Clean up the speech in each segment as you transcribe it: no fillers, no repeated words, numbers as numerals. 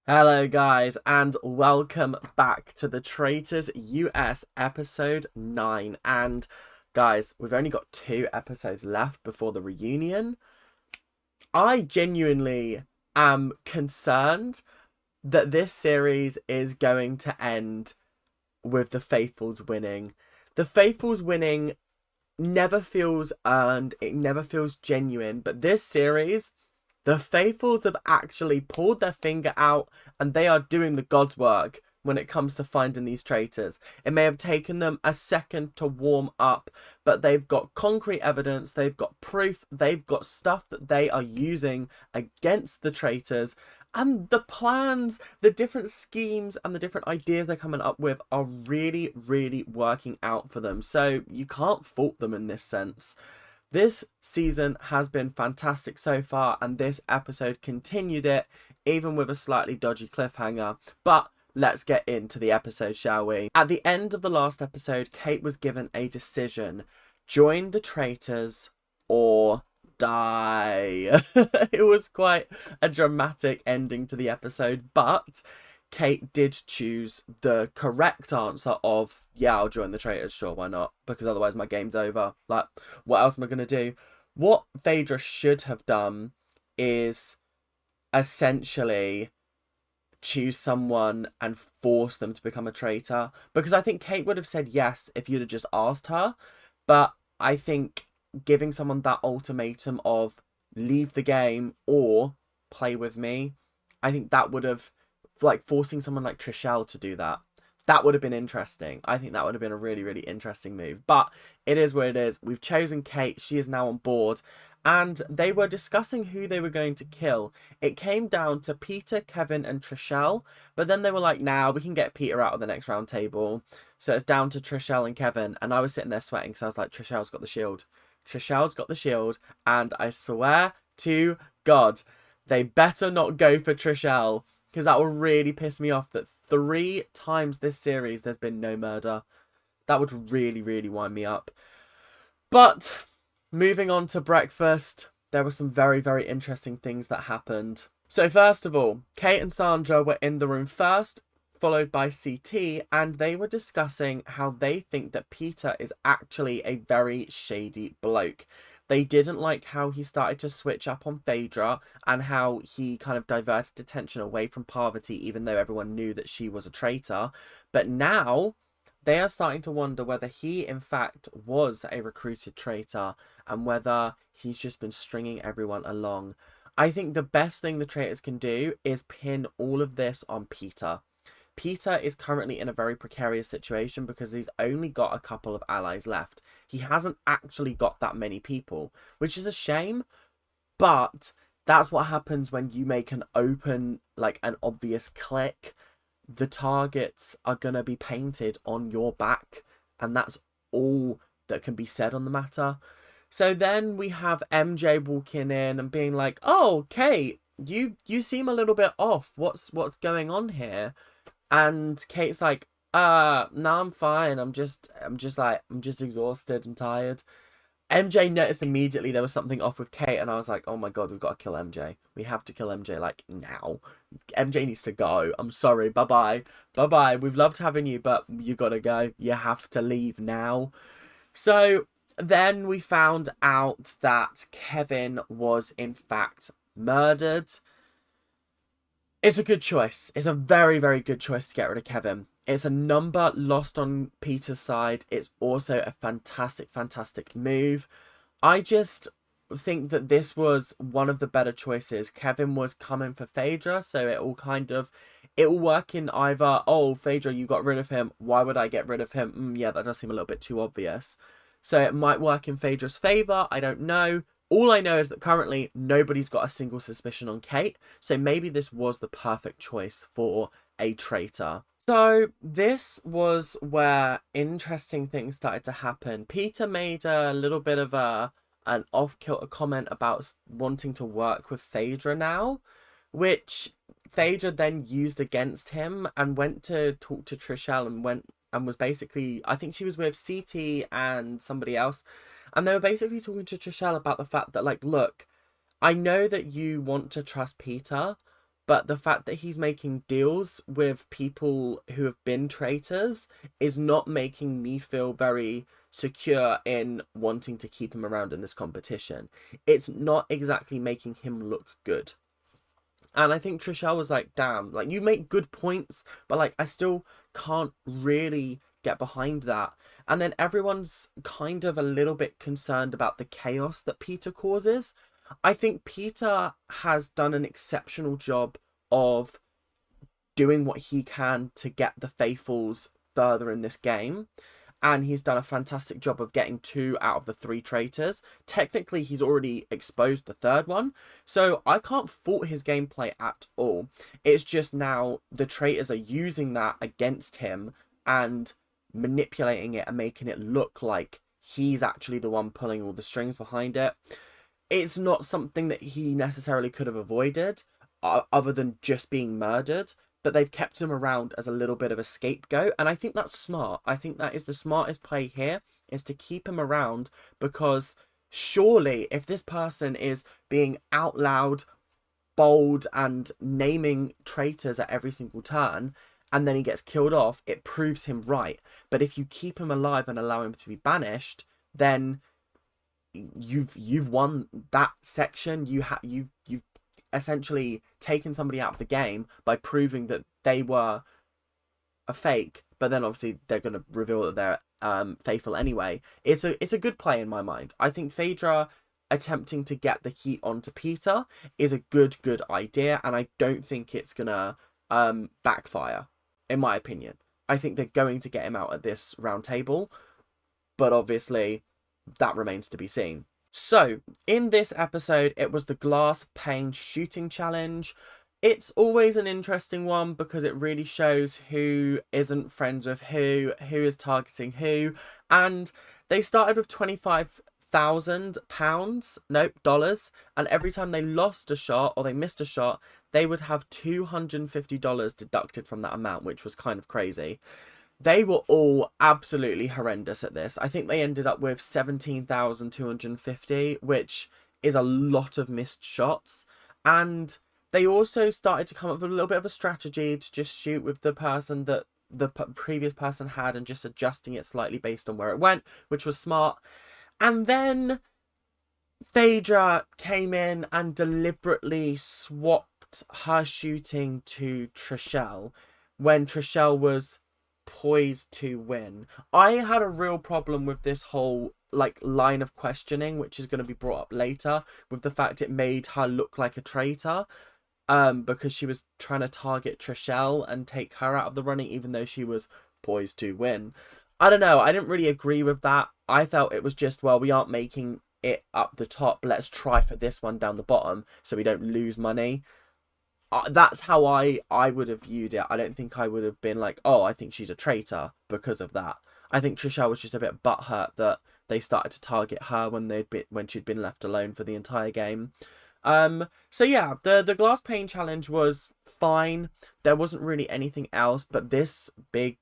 Hello guys and welcome back to the Traitors US episode 9. And guys, we've only got 2 episodes left before the reunion. I genuinely am concerned that this series is going to end with the Faithfuls winning. The Faithfuls winning never feels earned, it never feels genuine, but this series, the Faithfuls have actually pulled their finger out and they are doing the God's work when it comes to finding these traitors. It may have taken them a second to warm up, but they've got concrete evidence, they've got proof, they've got stuff that they are using against the traitors. And the plans, the different schemes and the different ideas they're coming up with are really, really working out for them. So you can't fault them in this sense. This season has been fantastic so far, and this episode continued it, even with a slightly dodgy cliffhanger. But let's get into the episode, shall we? At the end of the last episode, Kate was given a decision: join the traitors or die. It was quite a dramatic ending to the episode, but Kate did choose the correct answer of, yeah, I'll join the traitors, sure, why not? Because otherwise my game's over. Like, what else am I going to do? What Phaedra should have done is essentially choose someone and force them to become a traitor. Because I think Kate would have said yes if you'd have just asked her. But I think giving someone that ultimatum of leave the game or play with me, I think that would have, like, forcing someone like Trishelle to do that, that would have been interesting. I think that would have been a really, really interesting move. But it is what it is. We've chosen Kate. She is now on board. And they were discussing who they were going to kill. It came down to Peter, Kevin, and Trishelle. But then they were like, nah, we can get Peter out of the next round table. So it's down to Trishelle and Kevin. And I was sitting there sweating because I was like, Trishelle's got the shield. Trishelle's got the shield. And I swear to God, they better not go for Trishelle, because that will really piss me off that 3 times this series there's been no murder. That would really, really wind me up. But moving on to breakfast, there were some very, very interesting things that happened. So first of all, Kate and Sandra were in the room first, followed by CT, and they were discussing how they think that Peter is actually a very shady bloke. They didn't like how he started to switch up on Phaedra and how he kind of diverted attention away from Parvati, even though everyone knew that she was a traitor. But now they are starting to wonder whether he, in fact, was a recruited traitor and whether he's just been stringing everyone along. I think the best thing the traitors can do is pin all of this on Peter. Peter is currently in a very precarious situation because he's only got a couple of allies left. He hasn't actually got that many people, which is a shame, but that's what happens when you make an open, like an obvious click. The targets are going to be painted on your back, and that's all that can be said on the matter. So then we have MJ walking in and being like, "Oh, Kate, you seem a little bit off. What's going on here?" And Kate's like, no, I'm fine. I'm just exhausted and tired. MJ noticed immediately there was something off with Kate, and I was like, oh my God, we've got to kill MJ. We have to kill MJ, like, now. MJ needs to go. I'm sorry. Bye-bye. Bye-bye. We've loved having you, but you gotta go. You have to leave now. So then we found out that Kevin was, in fact, murdered. It's a good choice. It's a very, very good choice to get rid of Kevin. It's a number lost on Peter's side. It's also a fantastic, fantastic move. I just think that this was one of the better choices. Kevin was coming for Phaedra, so it will work in either, oh, Phaedra, you got rid of him. Why would I get rid of him? Yeah, that does seem a little bit too obvious. So it might work in Phaedra's favour. I don't know. All I know is that currently nobody's got a single suspicion on Kate, so maybe this was the perfect choice for a traitor. So this was where interesting things started to happen. Peter made a little bit of an off-kilter comment about wanting to work with Phaedra now, which Phaedra then used against him and went to talk to Trishelle and was basically, I think she was with CT and somebody else, and they were basically talking to Trishelle about the fact that, like, look, I know that you want to trust Peter, but the fact that he's making deals with people who have been traitors is not making me feel very secure in wanting to keep him around in this competition. It's not exactly making him look good. And I think Trishelle was like, damn, like, you make good points, but like I still can't really get behind that. And then everyone's kind of a little bit concerned about the chaos that Peter causes. I think Peter has done an exceptional job of doing what he can to get the Faithfuls further in this game. And he's done a fantastic job of getting 2 out of the 3 traitors. Technically, he's already exposed the 3rd one. So I can't fault his gameplay at all. It's just now the traitors are using that against him and manipulating it and making it look like he's actually the one pulling all the strings behind it. It's not something that he necessarily could have avoided, other than just being murdered. But they've kept him around as a little bit of a scapegoat. And I think that's smart. I think that is the smartest play here, is to keep him around, because surely if this person is being out loud, bold, and naming traitors at every single turn, and then he gets killed off, it proves him right. But if you keep him alive and allow him to be banished, then you've won that section. You've essentially taken somebody out of the game by proving that they were a fake, but then obviously they're going to reveal that they're faithful anyway. It's a good play in my mind. I think Phaedra attempting to get the heat onto Peter is a good idea, and I don't think it's gonna backfire, in my opinion. I think they're going to get him out at this round table, but obviously that remains to be seen. So, in this episode, it was the glass pane shooting challenge. It's always an interesting one because it really shows who isn't friends with who is targeting who. And they started with £25,000, nope, dollars. And every time they lost a shot or they missed a shot, they would have $250 deducted from that amount, which was kind of crazy. They were all absolutely horrendous at this. I think they ended up with 17,250, which is a lot of missed shots. And they also started to come up with a little bit of a strategy to just shoot with the person that the previous person had and just adjusting it slightly based on where it went, which was smart. And then Phaedra came in and deliberately swapped her shooting to Trishelle when Trishelle was poised to win. I had a real problem with this whole line of questioning, which is going to be brought up later, with the fact it made her look like a traitor, because she was trying to target Trishelle and take her out of the running even though she was poised to win. I don't know, I didn't really agree with that. I felt it was just, well, we aren't making it up the top, let's try for this one down the bottom so we don't lose money. That's how I would have viewed it. I don't think I would have been like, oh, I think she's a traitor because of that. I think Trishelle was just a bit butthurt that they started to target her when she'd been left alone for the entire game. So yeah, the glass pane challenge was fine. There wasn't really anything else, but this big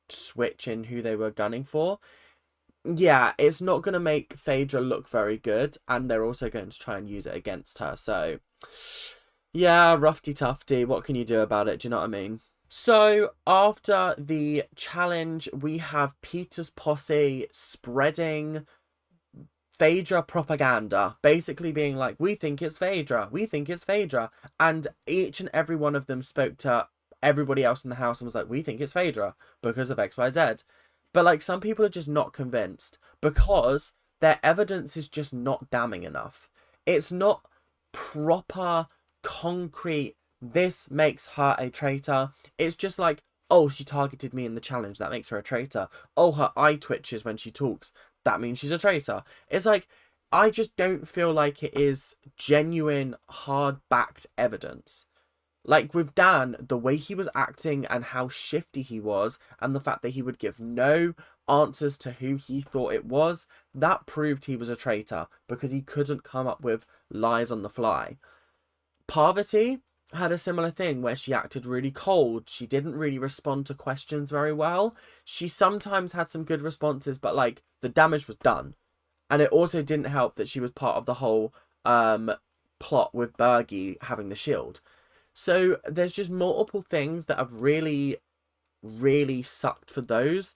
switch in who they were gunning for, yeah, it's not going to make Phaedra look very good, and they're also going to try and use it against her. So yeah, roughy tufty. What can you do about it? Do you know what I mean? So after the challenge, we have Peter's posse spreading Phaedra propaganda, basically being like, we think it's Phaedra, we think it's Phaedra. And each and every one of them spoke to everybody else in the house and was like, we think it's Phaedra because of XYZ. But some people are just not convinced because their evidence is just not damning enough. It's not proper, concrete, this makes her a traitor. It's just like, oh, she targeted me in the challenge, that makes her a traitor. Oh, her eye twitches when she talks, that means she's a traitor. It's like, I just don't feel like it is genuine, hard-backed evidence. Like with Dan, the way he was acting and how shifty he was, and the fact that he would give no answers to who he thought it was, that proved he was a traitor because he couldn't come up with lies on the fly. Parvati had a similar thing where she acted really cold. She didn't really respond to questions very well. She sometimes had some good responses, but the damage was done. And it also didn't help that she was part of the whole plot with Bergie having the shield. So there's just multiple things that have really, really sucked for those.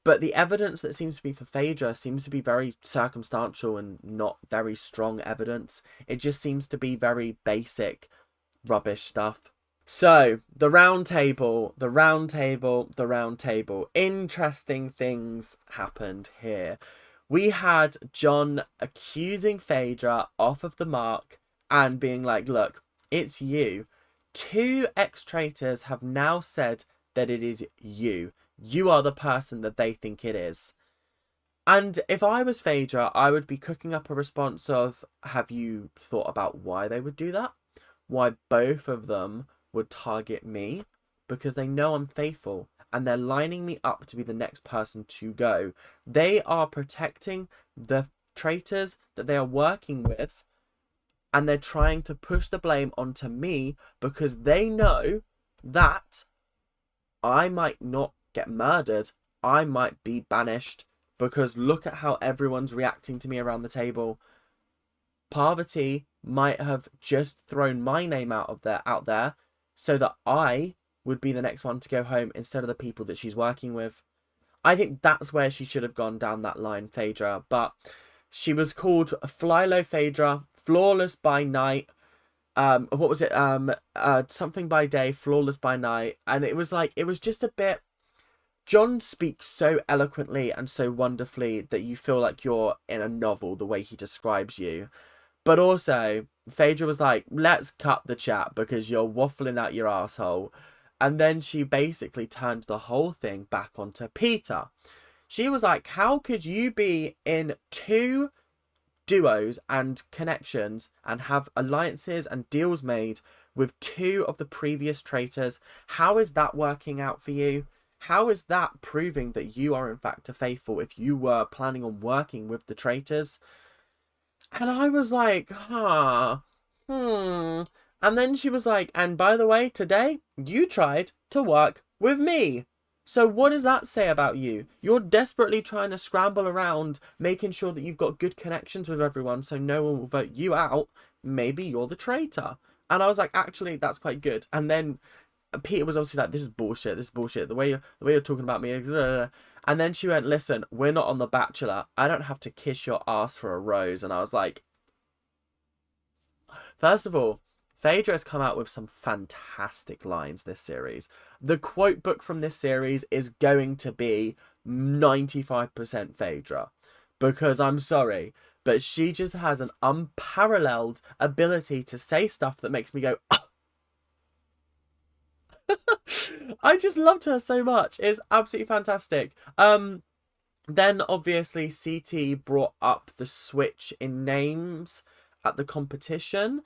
But the evidence that seems to be for Phaedra seems to be very circumstantial and not very strong evidence. It just seems to be very basic rubbish stuff. So, the round table, the round table, the round table. Interesting things happened here. We had John accusing Phaedra off of the mark and being like, look, it's you. 2 ex-traitors have now said that it is you. You are the person that they think it is. And if I was Phaedra, I would be cooking up a response of, have you thought about why they would do that? Why both of them would target me? Because they know I'm faithful and they're lining me up to be the next person to go. They are protecting the traitors that they are working with, and they're trying to push the blame onto me because they know that I might not get murdered. I might be banished because look at how everyone's reacting to me around the table. Parvati might have just thrown my name out there so that I would be the next one to go home instead of the people that she's working with. I think that's where she should have gone down that line, Phaedra. But she was called Fly Low Phaedra, Flawless by Night. What was it? Something by day, flawless by night. And it was like, it was just a bit. John speaks so eloquently and so wonderfully that you feel like you're in a novel the way he describes you. But also, Phaedra was like, let's cut the chat because you're waffling out your asshole. And then she basically turned the whole thing back onto Peter. She was like, how could you be in 2 duos and connections and have alliances and deals made with 2 of the previous traitors? How is that working out for you? How is that proving that you are in fact a faithful if you were planning on working with the traitors? And I was like, And then she was like, and by the way, today you tried to work with me. So what does that say about you? You're desperately trying to scramble around, making sure that you've got good connections with everyone so no one will vote you out. Maybe you're the traitor. And I was like, actually, that's quite good. And then Peter was obviously like, this is bullshit, this is bullshit. The way you're talking about me. And then she went, listen, we're not on The Bachelor. I don't have to kiss your ass for a rose. And I was like, first of all, Phaedra has come out with some fantastic lines this series. The quote book from this series is going to be 95% Phaedra. Because I'm sorry, but she just has an unparalleled ability to say stuff that makes me go, oh! I just loved her so much. It's absolutely fantastic. Then obviously CT brought up the switch in names at the competition.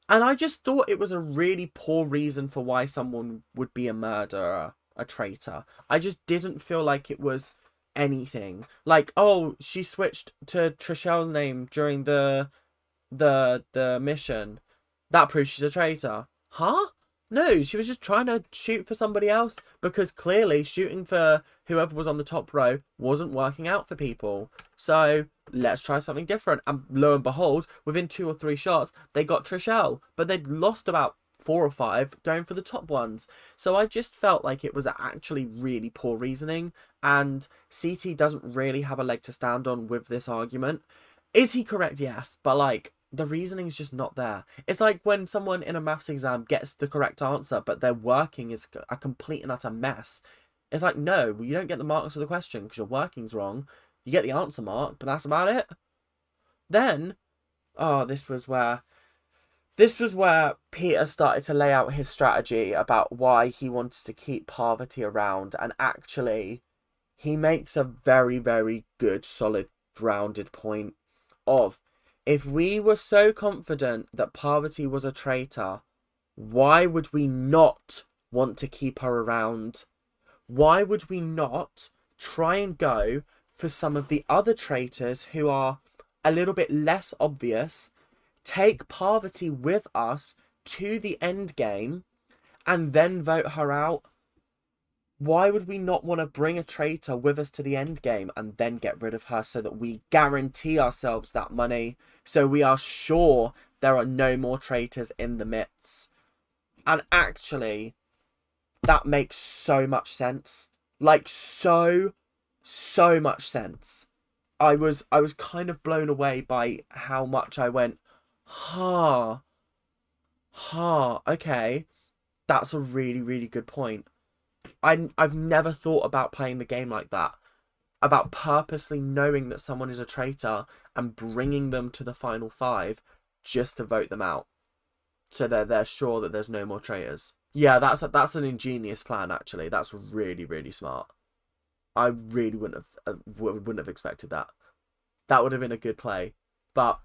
And I just thought it was a really poor reason for why someone would be a murderer, a traitor. I just didn't feel like it was anything. Like, oh, she switched to Trishelle's name during the mission. That proves she's a traitor. Huh? No, she was just trying to shoot for somebody else because clearly shooting for whoever was on the top row wasn't working out for people. So let's try something different. And lo and behold, within 2 or 3 shots, they got Trishelle. But they'd lost about 4 or 5 going for the top ones. So I just felt like it was actually really poor reasoning. And CT doesn't really have a leg to stand on with this argument. Is he correct? Yes. But like, the reasoning is just not there. It's like when someone in a maths exam gets the correct answer, but their working is a complete and utter mess. It's like, no, you don't get the marks for the question because your working's wrong. You get the answer mark, but that's about it. Then, this was where Peter started to lay out his strategy about why he wanted to keep Parvati around, and actually, he makes a very, very good, solid, grounded point of, if we were so confident that Parvati was a traitor, why would we not want to keep her around? Why would we not try and go for some of the other traitors who are a little bit less obvious, take Parvati with us to the end game, and then vote her out? Why would we not want to bring a traitor with us to the end game and then get rid of her so that we guarantee ourselves that money, so we are sure there are no more traitors in the midst? And actually, that makes so much sense. Like, so much sense. I was kind of blown away by how much I went, okay, that's a really, really good point. I've never thought about playing the game like that, about purposely knowing that someone is a traitor and bringing them to the final 5 just to vote them out, so they're sure that there's no more traitors. Yeah, that's an ingenious plan, actually. That's really, really smart. I really wouldn't have expected that. That would have been a good play, but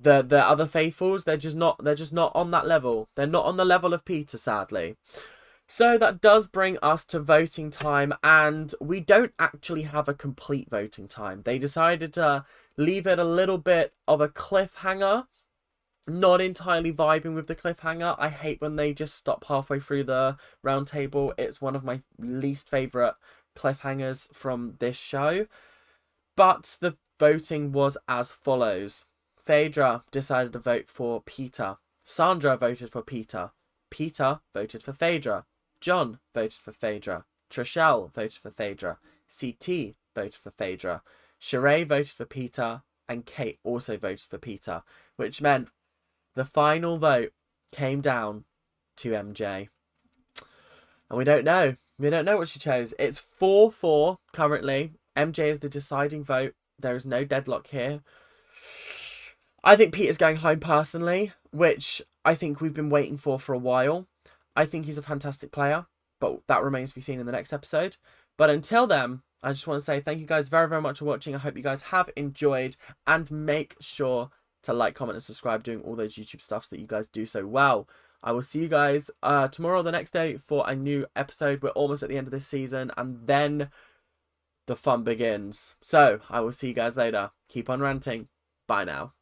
the other faithfuls, they're just not on that level. They're not on the level of Peter, sadly. So that does bring us to voting time, and we don't actually have a complete voting time. They decided to leave it a little bit of a cliffhanger. Not entirely vibing with the cliffhanger. I hate when they just stop halfway through the round table. It's one of my least favourite cliffhangers from this show. But the voting was as follows. Phaedra decided to vote for Peter. Sandra voted for Peter. Peter voted for Phaedra. John voted for Phaedra. Trishelle voted for Phaedra. CT voted for Phaedra. Sheree voted for Peter. And Kate also voted for Peter. Which meant the final vote came down to MJ. And we don't know. We don't know what she chose. It's 4-4 currently. MJ is the deciding vote. There is no deadlock here. I think Peter's going home personally, which I think we've been waiting for a while. I think he's a fantastic player, but that remains to be seen in the next episode. But until then, I just want to say thank you guys very, very much for watching. I hope you guys have enjoyed, and make sure to like, comment, and subscribe, doing all those YouTube stuffs that you guys do so well. I will see you guys tomorrow or the next day for a new episode. We're almost at the end of this season, and then the fun begins. So I will see you guys later. Keep on ranting. Bye now.